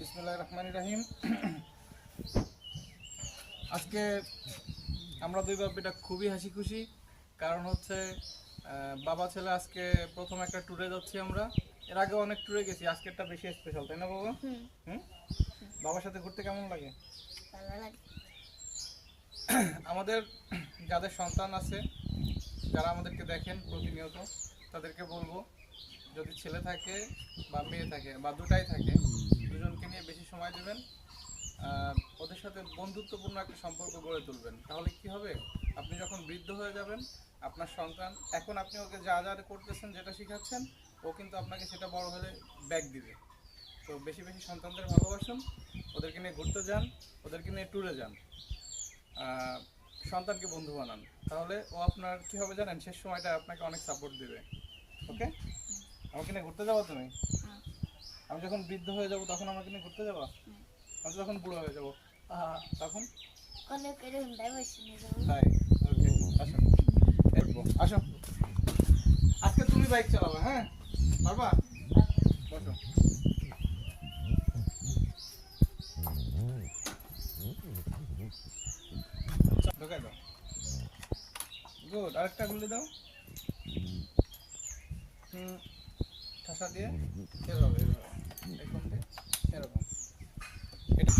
বিসমিল্লাহির রহমানির রহিম। আজকে আমরা দুই বাপ বেটা খুবই হাসি খুশি, কারণ হচ্ছে বাবা ছেলে আজকে প্রথম একটা ট্যুরে যাচ্ছি আমরা। এর আগে অনেক ট্যুরে গেছি, আজকেরটা বেশি স্পেশাল, তাই না বাবা? হুম। বাবার সাথে ঘুরতে কেমন লাগে? ভালো লাগে। আমাদের যাদের সন্তান আছে, যারা আমাদেরকে দেখেন প্রতিনিয়ত, তাদেরকে বলবো যদি ছেলে থাকে বা মেয়ে থাকে বা দুটাই থাকে, দুজনকে নিয়ে বেশি সময় দেবেন। ওদের সাথে বন্ধুত্বপূর্ণ একটা সম্পর্ক গড়ে তুলবেন। তাহলে কি হবে, আপনি যখন বৃদ্ধ হয়ে যাবেন, আপনার সন্তান, এখন আপনি ওকে যা যা করতেছেন, যেটা শিখাচ্ছেন, ও কিন্তু আপনাকে সেটা বড় হলে ব্যাক দিবে। তো বেশি বেশি সন্তানদের ভালোবাসুন, ওদেরকে নিয়ে ঘুরতে যান, ওদেরকে নিয়ে ট্যুরে যান, সন্তানকে বন্ধু বানান। তাহলে ও আপনার কী হবে জানেন, শেষ সময়টা আপনাকে অনেক সাপোর্ট দেবে। ওকে? আমাকে নিয়ে ঘুরতে যাবো তুমি? আমি যখন বৃদ্ধ হয়ে যাব তখন আমাকে নিয়ে ঘুরতে যাবো? আমি যখন বুড়ো হয়ে যাবো তখন? তাই? ওকে, আসো। আসো, আজকে তুমি বাইক চালাবে, হ্যাঁ? পারবা? বসো। ঢোকাই দাও। গুড, আরেকটা গুলি দাও। ঠাসা দিয়ে এভাবে এভাবে এরকম দিয়ে এরকম। এটা